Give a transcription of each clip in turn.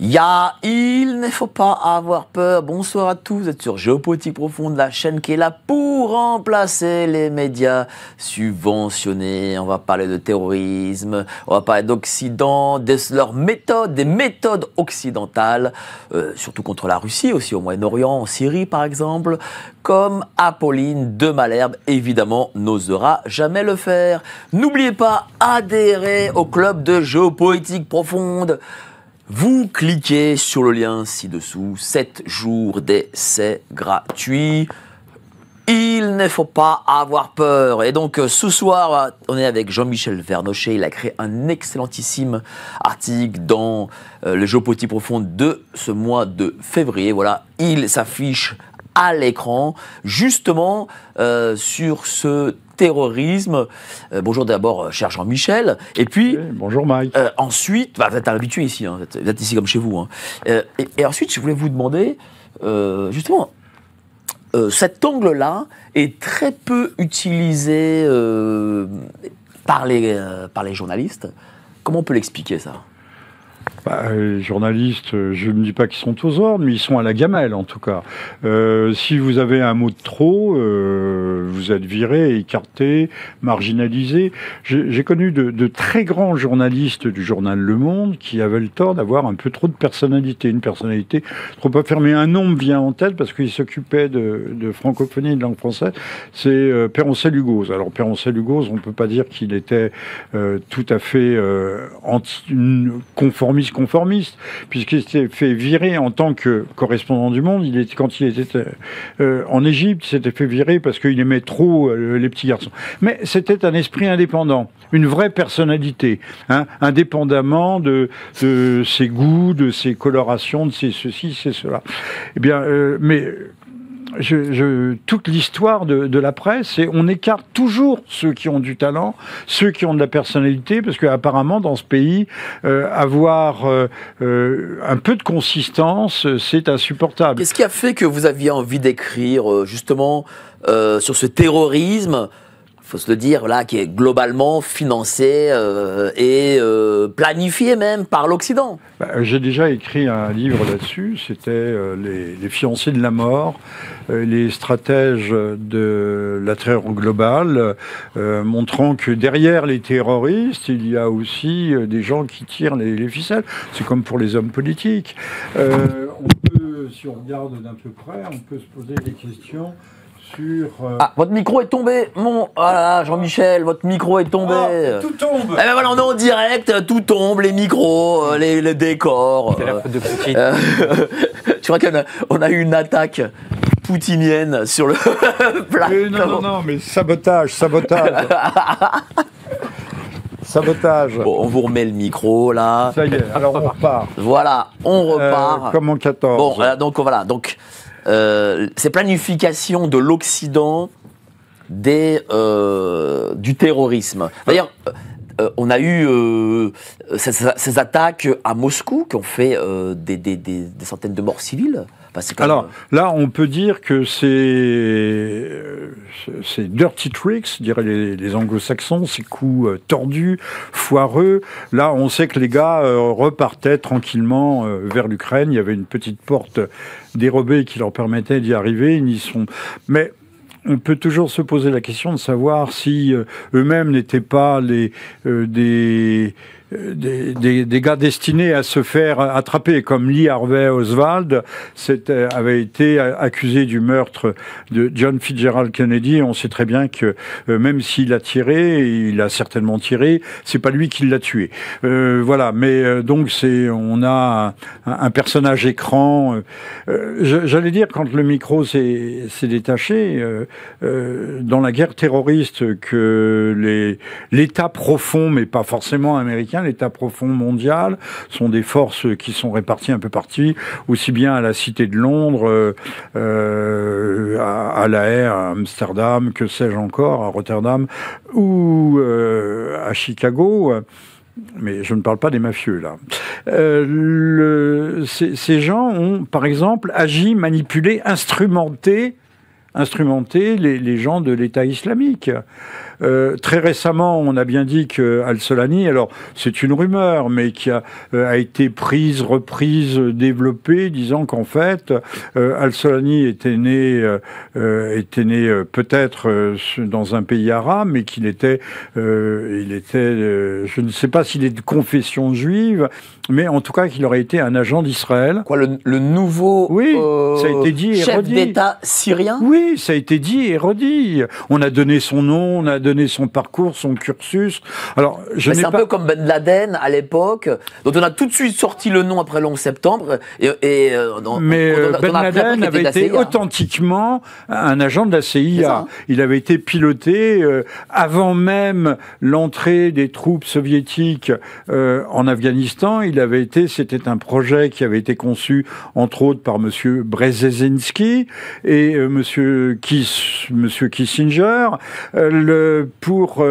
Il ne faut pas avoir peur. Bonsoir à tous, vous êtes sur Géopolitique Profonde, la chaîne qui est là pour remplacer les médias subventionnés. On va parler de terrorisme, on va parler d'Occident, de leurs méthodes, des méthodes occidentales, surtout contre la Russie, aussi au Moyen-Orient, en Syrie par exemple, comme Apolline de Malherbe, évidemment, n'osera jamais le faire. N'oubliez pas, adhérez au club de Géopolitique Profonde. Vous cliquez sur le lien ci-dessous, 7 jours d'essai gratuit. Il ne faut pas avoir peur. Et donc ce soir, on est avec Jean-Michel Vernochet. Il a créé un excellentissime article dans le Géopolitique Profonde de ce mois de février. Voilà, il s'affiche à l'écran, justement, sur ce terrorisme. Bonjour d'abord, cher Jean-Michel. Et puis... Oui, bonjour Mike. Ensuite, vous êtes habitué ici, hein, vous êtes ici comme chez vous. Hein. Et ensuite, je voulais vous demander, justement, cet angle-là est très peu utilisé par les journalistes. Comment on peut l'expliquer, ça ? Les journalistes, je ne dis pas qu'ils sont aux ordres, mais ils sont à la gamelle en tout cas. Si vous avez un mot de trop, vous êtes viré, écarté, marginalisé. J'ai connu de très grands journalistes du journal Le Monde qui avaient le tort d'avoir un peu trop de personnalité, une personnalité trop affirmée. Un nom me vient en tête parce qu'il s'occupait de francophonie et de langue française, c'est Peroncel-Hugoz. Alors Peroncel-Hugoz, on ne peut pas dire qu'il était tout à fait conformiste, puisqu'il s'était fait virer en tant que correspondant du Monde. Quand il était en Égypte, il s'était fait virer parce qu'il aimait trop les petits garçons. Mais c'était un esprit indépendant, une vraie personnalité, hein, indépendamment de ses goûts, de ses colorations, de ses ceci, c'est cela. Eh bien, toute l'histoire de la presse, c'est on écarte toujours ceux qui ont du talent, ceux qui ont de la personnalité, parce qu'apparemment dans ce pays, avoir un peu de consistance, c'est insupportable. Qu'est-ce qui a fait que vous aviez envie d'écrire justement sur ce terrorisme, faut se le dire, là, qui est globalement financé et planifié même par l'Occident? J'ai déjà écrit un livre là-dessus, c'était les fiancés de la mort, les stratèges de la terreur globale, montrant que derrière les terroristes, il y a aussi des gens qui tirent les ficelles. C'est comme pour les hommes politiques. On peut, si on regarde d'un peu près, on peut se poser des questions sur... Ah, votre micro est tombé, voilà, Jean-Michel, votre micro est tombé. Oh, tout tombe. Eh ben voilà, on est en direct, tout tombe, les micros, les décors. C'est la faute de Poutine. Je crois qu'on a eu une attaque poutinienne sur le plateau. Non, mais sabotage. Sabotage. Bon, on vous remet le micro, là. Ça y est, alors on repart. Voilà, on repart. Comme en 14. Bon, donc voilà, ces planifications de l'Occident du terrorisme. D'ailleurs, on a eu ces attaques à Moscou qui ont fait des centaines de morts civiles. Alors là, on peut dire que c'est dirty tricks, diraient les anglo-saxons, ces coups tordus, foireux. Là, on sait que les gars repartaient tranquillement vers l'Ukraine. Il y avait une petite porte dérobée qui leur permettait d'y arriver. Ils n'y sont... Mais on peut toujours se poser la question de savoir si eux-mêmes n'étaient pas des gars destinés à se faire attraper, comme Lee Harvey Oswald avait été accusé du meurtre de John Fitzgerald Kennedy. On sait très bien que même s'il a tiré, il a certainement tiré, c'est pas lui qui l'a tué. Voilà, mais donc on a un personnage écran. J'allais dire, quand le micro s'est détaché, dans la guerre terroriste que l'État profond, mais pas forcément américain, l'État profond mondial, sont des forces qui sont réparties un peu partout, aussi bien à la Cité de Londres, à La Haye, à Amsterdam, que sais-je encore, à Rotterdam, ou à Chicago. Mais je ne parle pas des mafieux, là. Ces gens ont, par exemple, agi, manipulé, instrumenté instrumenter les gens de l'État islamique. Très récemment, on a bien dit que Al-Solani, alors c'est une rumeur, mais qui a été prise, reprise, développée, disant qu'en fait, Al-Solani était né peut-être dans un pays arabe, mais qu'il était, je ne sais pas s'il est de confession juive, mais en tout cas qu'il aurait été un agent d'Israël. Quoi, le nouveau oui, ça a été dit et chef redit. d'État syrien? Oui, ça a été dit et redit. On a donné son nom, on a donné son parcours, son cursus. Alors, c'est un peu comme Ben Laden à l'époque, dont on a tout de suite sorti le nom après le 11 septembre. Mais Ben Laden avait été authentiquement un agent de la CIA. Il avait été piloté avant même l'entrée des troupes soviétiques en Afghanistan. C'était un projet qui avait été conçu entre autres par Monsieur Brzezinski et Monsieur Kissinger pour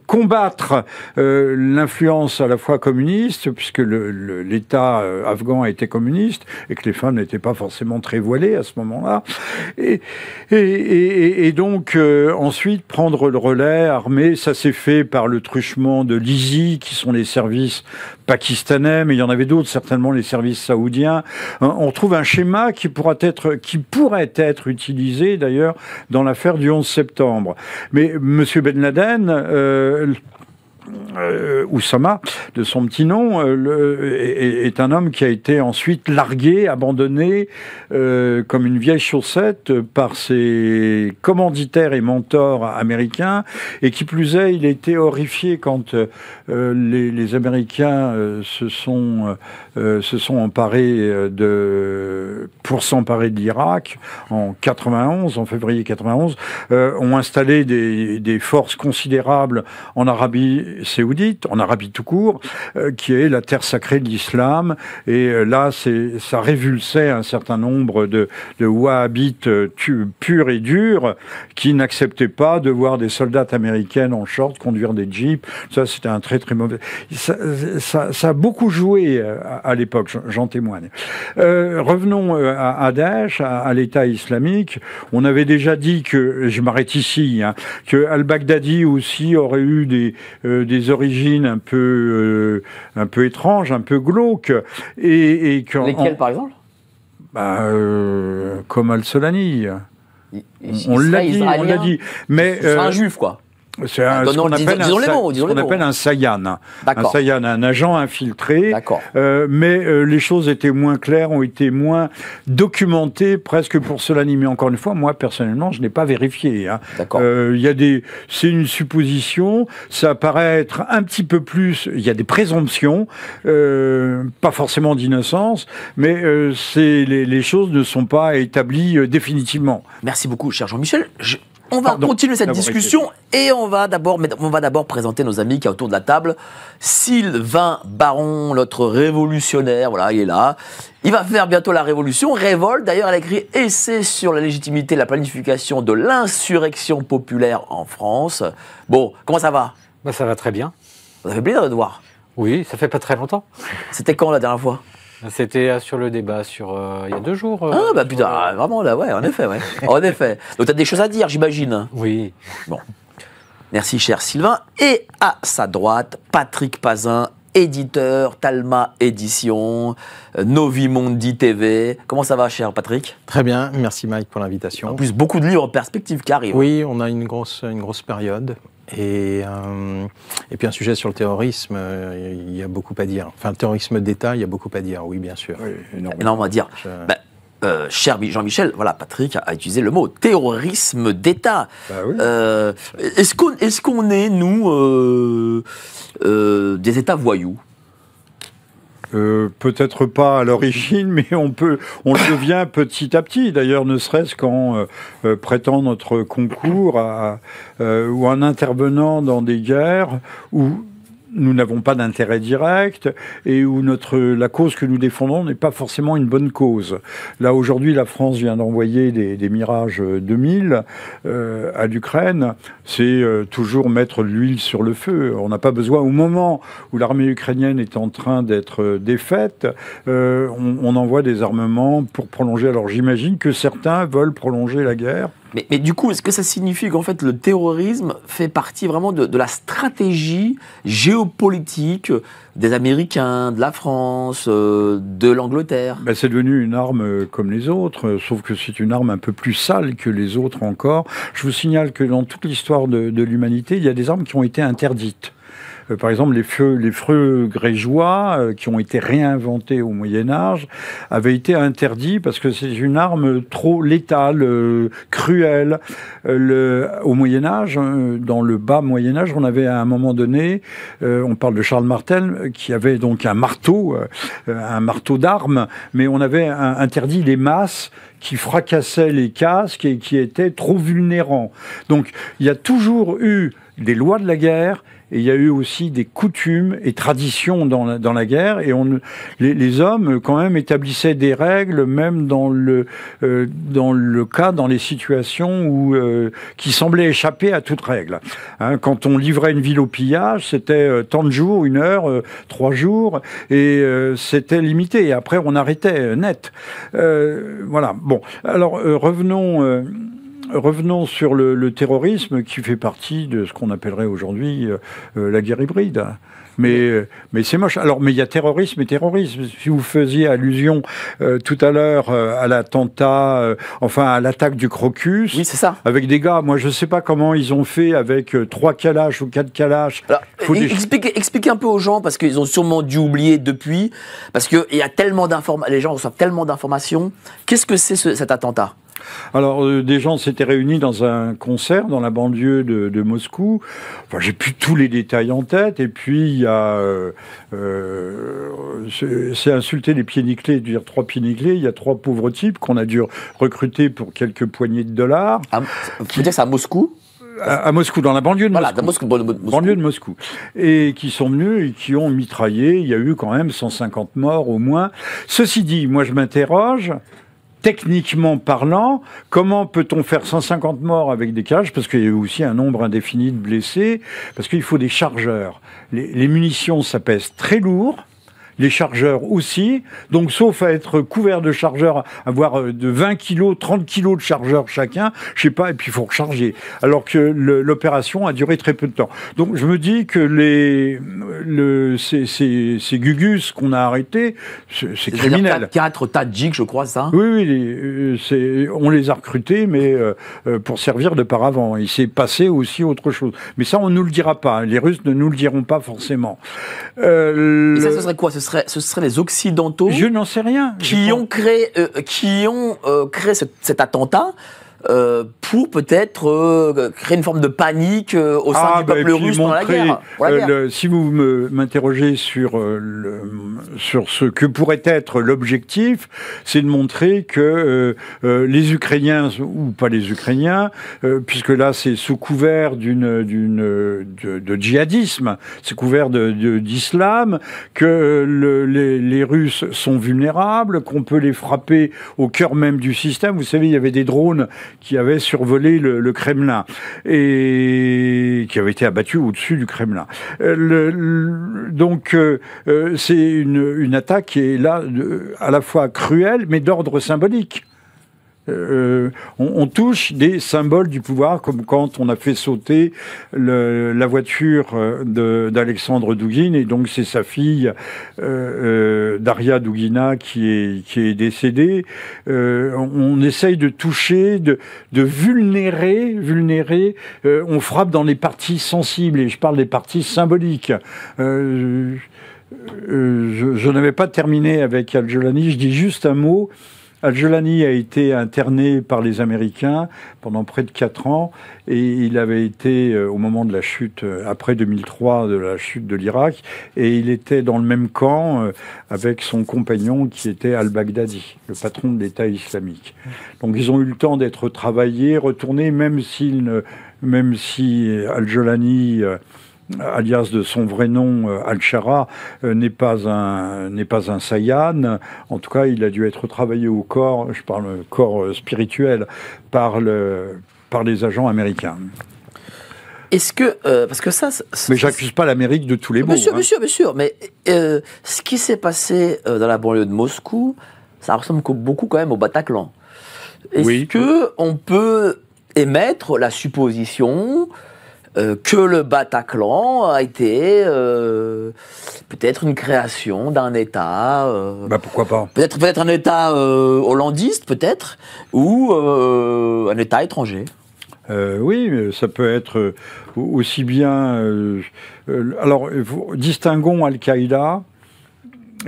combattre l'influence à la fois communiste, puisque l'État afghan était communiste et que les femmes n'étaient pas forcément très voilées à ce moment-là, et donc ensuite prendre le relais armé. Ça s'est fait par le truchement de l'ISI, qui sont les services pakistanais, mais il y en avait d'autres, certainement les services saoudiens. On trouve un schéma qui pourrait être utilisé d'ailleurs dans l'affaire du 11 septembre. Mais M. Ben Laden, Oussama, de son petit nom, est un homme qui a été ensuite largué, abandonné comme une vieille chaussette par ses commanditaires et mentors américains, et qui plus est, il a été horrifié quand les Américains se sont emparés pour s'emparer de l'Irak en février 91, ont installé des forces considérables en Arabie saoudite, en Arabie tout court, qui est la terre sacrée de l'islam. Et là, ça révulsait un certain nombre de wahhabites purs et durs qui n'acceptaient pas de voir des soldats américaines en short conduire des jeeps. Ça, c'était un très très mauvais... Ça a beaucoup joué à l'époque, j'en témoigne. Revenons à Daesh, à l'État islamique. On avait déjà dit que, je m'arrête ici, que al-Baghdadi aussi aurait eu des origines un peu étranges, un peu glauques. Lesquelles, par exemple? Comme Al-Solani. On l'a dit. Mais c'est un juif, quoi. C'est ce qu'on appelle un Sayan. Un Sayan, un agent infiltré. Mais les choses étaient moins claires, ont été moins documentées presque pour Solani. Mais encore une fois, moi, personnellement, je n'ai pas vérifié. C'est une supposition. Ça paraît être un petit peu plus... Il y a des présomptions, pas forcément d'innocence, mais les choses ne sont pas établies définitivement. Merci beaucoup, cher Jean-Michel. On va continuer cette discussion et on va d'abord présenter nos amis qui sont autour de la table. Sylvain Baron, notre révolutionnaire, voilà, il est là. Il va faire bientôt la révolution. Révolte, d'ailleurs, elle a écrit « Essai sur la légitimité et la planification de l'insurrection populaire en France ». Bon, comment ça va? Ça va très bien. Ça fait plaisir de te voir. Oui, ça fait pas très longtemps. C'était quand la dernière fois? C'était sur le débat il y a 2 jours. Putain, vraiment là, ouais, en effet, ouais. En effet. Donc tu as des choses à dire, j'imagine. Oui. Bon. Merci, cher Sylvain. Et à sa droite, Patrick Pazin, éditeur, Talma Édition, Novimondi TV. Comment ça va, cher Patrick? Très bien, merci Mike pour l'invitation. En plus, beaucoup de livres en perspective qui arrivent. Oui, on a une grosse période. Et puis un sujet sur le terrorisme, il y a beaucoup à dire. Enfin, le terrorisme d'État, il y a beaucoup à dire, oui, bien sûr. Oui, énormément à dire. Cher Jean-Michel, voilà, Patrick a utilisé le mot terrorisme d'État. Oui. Est-ce qu'on est, nous, des États voyous? Peut-être pas à l'origine, mais on le devient petit à petit. D'ailleurs, ne serait-ce qu'en prêtant notre concours ou en intervenant dans des guerres où nous n'avons pas d'intérêt direct et où la cause que nous défendons n'est pas forcément une bonne cause. Là, aujourd'hui, la France vient d'envoyer des Mirage 2000 à l'Ukraine. C'est toujours mettre de l'huile sur le feu. On n'a pas besoin, au moment où l'armée ukrainienne est en train d'être défaite, on envoie des armements pour prolonger. Alors j'imagine que certains veulent prolonger la guerre. Mais du coup, est-ce que ça signifie qu'en fait le terrorisme fait partie vraiment de la stratégie géopolitique des Américains, de la France, de l'Angleterre? Ben, c'est devenu une arme comme les autres, sauf que c'est une arme un peu plus sale que les autres encore. Je vous signale que dans toute l'histoire de l'humanité, il y a des armes qui ont été interdites. Par exemple, les feux grégeois, qui ont été réinventés au Moyen-Âge, avaient été interdits parce que c'est une arme trop létale, cruelle. Au Moyen-Âge, dans le bas Moyen-Âge, on avait à un moment donné, on parle de Charles Martel, qui avait donc un marteau d'armes, mais on avait interdit les masses qui fracassaient les casques et qui étaient trop vulnérants. Donc, il y a toujours eu des lois de la guerre. Et il y a eu aussi des coutumes et traditions dans la guerre, et les hommes quand même établissaient des règles, même dans les situations qui semblaient échapper à toute règle. Hein, quand on livrait une ville au pillage, c'était tant de jours, 1 heure, 3 jours, et c'était limité. Et après, on arrêtait net. Voilà. Bon. Alors revenons sur le terrorisme qui fait partie de ce qu'on appellerait aujourd'hui la guerre hybride. Mais c'est moche. Alors, mais il y a terrorisme et terrorisme. Si vous faisiez allusion tout à l'heure à l'attentat, à l'attaque du Crocus. Oui, c'est ça. Avec des gars, moi je ne sais pas comment ils ont fait avec 3 Kalash ou 4 Kalash. Alors, expliquez un peu aux gens, parce qu'ils ont sûrement dû oublier depuis, parce qu'il y a tellement d'informations, les gens reçoivent tellement d'informations. Qu'est-ce que c'est cet attentat ? Alors, des gens s'étaient réunis dans un concert dans la banlieue de Moscou. Enfin, j'ai plus tous les détails en tête. Et puis, il y a... c'est insulter les pieds nickelés, de dire 3 pieds nickelés. Il y a 3 pauvres types qu'on a dû recruter pour quelques poignées de dollars. Vous pouvez dire que c'est à Moscou ? À Moscou, dans la banlieue de Moscou. Banlieue de Moscou. Et qui sont venus et qui ont mitraillé. Il y a eu quand même 150 morts au moins. Ceci dit, moi je m'interroge... Techniquement parlant, comment peut-on faire 150 morts avec des cages? Parce qu'il y a eu aussi un nombre indéfini de blessés, parce qu'il faut des chargeurs. Les munitions, ça pèse très lourd. Les chargeurs aussi, donc sauf à être couvert de chargeurs, avoir de 20 kilos, 30 kilos de chargeurs chacun, je sais pas, et puis il faut recharger. Alors que l'opération a duré très peu de temps. Donc je me dis que ces gugus qu'on a arrêtés, c'est criminel. 4 Tadjiks, je crois, ça. Oui, on les a recrutés, mais pour servir de paravent. Il s'est passé aussi autre chose. Mais ça, on nous le dira pas. Les Russes ne nous le diront pas forcément. Et ça, ce serait quoi? Ce seraient les Occidentaux. Je n'en sais rien. Qui ont créé cet attentat pour peut-être créer une forme de panique au sein du peuple russe dans la guerre. Si vous m'interrogez sur ce que pourrait être l'objectif, c'est de montrer que les Ukrainiens, ou pas les Ukrainiens, puisque là c'est sous couvert de djihadisme, c'est couvert d'islam, que les Russes sont vulnérables, qu'on peut les frapper au cœur même du système. Vous savez, il y avait des drones qui avait survolé le Kremlin et qui avait été abattu au-dessus du Kremlin. Donc c'est une attaque qui est là à la fois cruelle mais d'ordre symbolique. On touche des symboles du pouvoir, comme quand on a fait sauter la voiture d'Alexandre Douguine, et donc c'est sa fille Daria Dougina qui est décédée. On essaye de toucher, de vulnérer. On frappe dans les parties sensibles, et je parle des parties symboliques. Je n'avais pas terminé avec Al-Jolani, je dis juste un mot. Al-Jolani a été interné par les Américains pendant près de 4 ans, et il avait été, au moment de la chute, après 2003, de la chute de l'Irak, et il était dans le même camp avec son compagnon qui était al-Baghdadi, le patron de l'État islamique. Donc ils ont eu le temps d'être travaillés, retournés, même si Al-Jolani alias de son vrai nom, Al-Shara, n'est pas un Sayan. En tout cas, il a dû être travaillé au corps, je parle corps spirituel, par les agents américains. Est-ce que, parce que ça... Mais j'accuse pas l'Amérique de tous les maux. Bien sûr, mais ce qui s'est passé dans la banlieue de Moscou, ça ressemble beaucoup quand même au Bataclan. Est-ce que on peut émettre la supposition que le Bataclan a été peut-être une création d'un État... pourquoi pas. Peut-être un État hollandiste, peut-être, ou un État étranger. Oui, ça peut être aussi bien... alors, distinguons Al-Qaïda,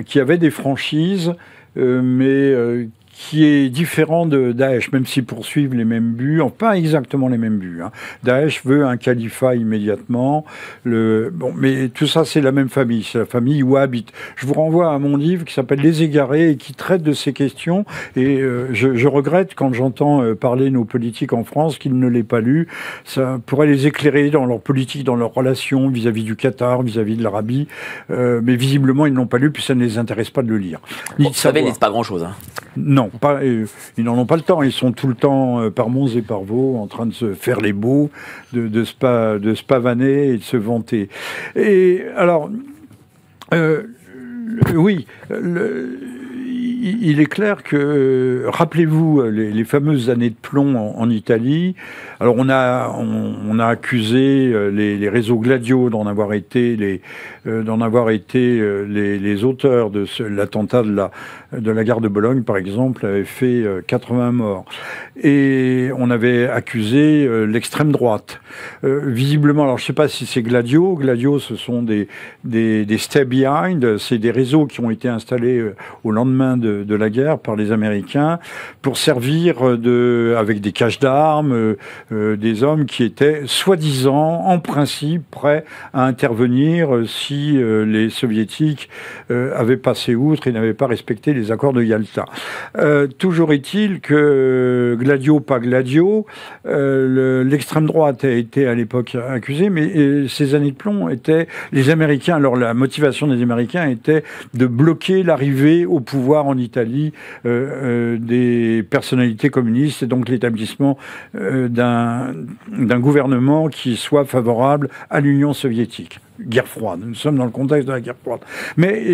qui avait des franchises, mais qui est différent de Daesh, même s'ils poursuivent les mêmes buts, pas exactement les mêmes buts. Daesh veut un califat immédiatement. Mais tout ça, c'est la même famille, c'est la famille wahhabite. Je vous renvoie à mon livre qui s'appelle Les Égarés et qui traite de ces questions. Et je regrette quand j'entends parler nos politiques en France qu'ils ne l'aient pas lu. Ça pourrait les éclairer dans leur politique, dans leurs relations vis-à-vis du Qatar, vis-à-vis de l'Arabie. Mais visiblement, ils n'ont pas lu, puis ça ne les intéresse pas de le lire. Vous savez, ils ne disent pas grand-chose. Non. Ils n'en ont pas le temps. Ils sont tout le temps par Mons et par Vaux en train de se faire les beaux, de se pavaner et de se vanter. Et alors, oui, il est clair que, rappelez-vous, les fameuses années de plomb en Italie. Alors on a accusé les réseaux Gladio d'en avoir été les auteurs de l'attentat de la gare de Bologne, par exemple, avait fait 80 morts. Et on avait accusé l'extrême droite. Visiblement, alors je ne sais pas si c'est Gladio. Gladio, ce sont des stay behind, c'est des réseaux qui ont été installés au lendemain de la guerre par les Américains pour servir avec des caches d'armes, des hommes qui étaient soi-disant, en principe, prêts à intervenir si les Soviétiques avaient passé outre et n'avaient pas respecté les accords de Yalta. Toujours est-il que Gladio, pas Gladio, l'extrême droite a été à l'époque accusée, mais ces années de plomb étaient les Américains. Alors la motivation des Américains était de bloquer l'arrivée au pouvoir en Italie des personnalités communistes et donc l'établissement d'un gouvernement qui soit favorable à l'Union soviétique. Guerre froide, nous sommes dans le contexte de la guerre froide. Mais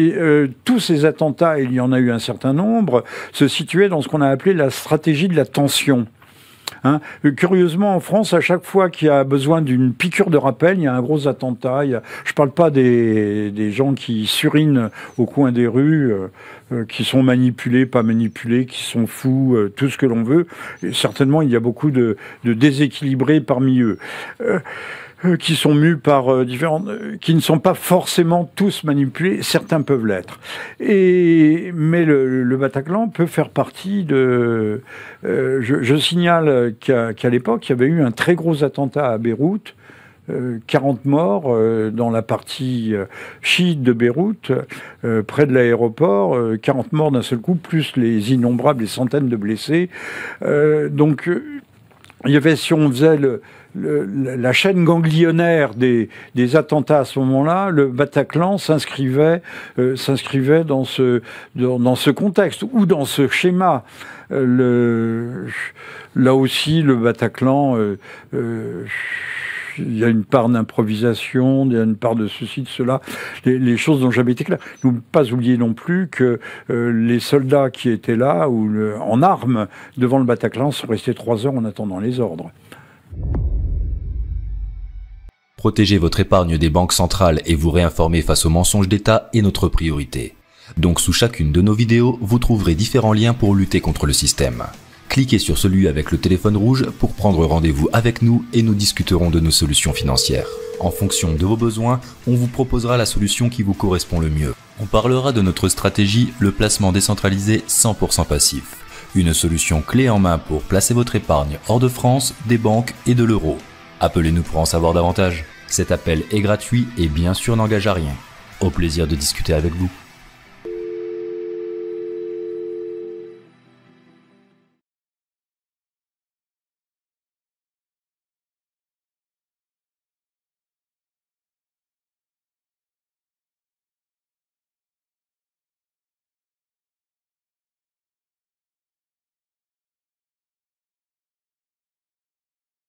tous ces attentats, il y en a eu un certain nombre, se situaient dans ce qu'on a appelé la stratégie de la tension. Curieusement, en France, à chaque fois qu'il y a besoin d'une piqûre de rappel, il y a un gros attentat. Je ne parle pas des gens qui surinent au coin des rues, qui sont manipulés, pas manipulés, qui sont fous, tout ce que l'on veut. Et certainement, il y a beaucoup de déséquilibrés parmi eux. Qui sont mus par qui ne sont pas forcément tous manipulés, certains peuvent l'être. Mais le Bataclan peut faire partie de... je signale qu'à l'époque, il y avait eu un très gros attentat à Beyrouth, 40 morts dans la partie chiite de Beyrouth, près de l'aéroport, 40 morts d'un seul coup, plus les innombrables, les centaines de blessés. Donc, il y avait, si on faisait la chaîne ganglionnaire des attentats à ce moment-là, le Bataclan s'inscrivait dans ce contexte ou dans ce schéma. Là aussi, le Bataclan, il y a une part d'improvisation, il y a une part de ceci, de cela, les choses n'ont jamais été claires. Il ne faut pas oublier non plus que les soldats qui étaient là, en armes, devant le Bataclan, sont restés 3 heures en attendant les ordres. Protéger votre épargne des banques centrales et vous réinformer face aux mensonges d'État est notre priorité. Donc sous chacune de nos vidéos, vous trouverez différents liens pour lutter contre le système. Cliquez sur celui avec le téléphone rouge pour prendre rendez-vous avec nous et nous discuterons de nos solutions financières. En fonction de vos besoins, on vous proposera la solution qui vous correspond le mieux. On parlera de notre stratégie, le placement décentralisé 100% passif. Une solution clé en main pour placer votre épargne hors de France, des banques et de l'euro. Appelez-nous pour en savoir davantage. Cet appel est gratuit et bien sûr n'engage à rien. Au plaisir de discuter avec vous.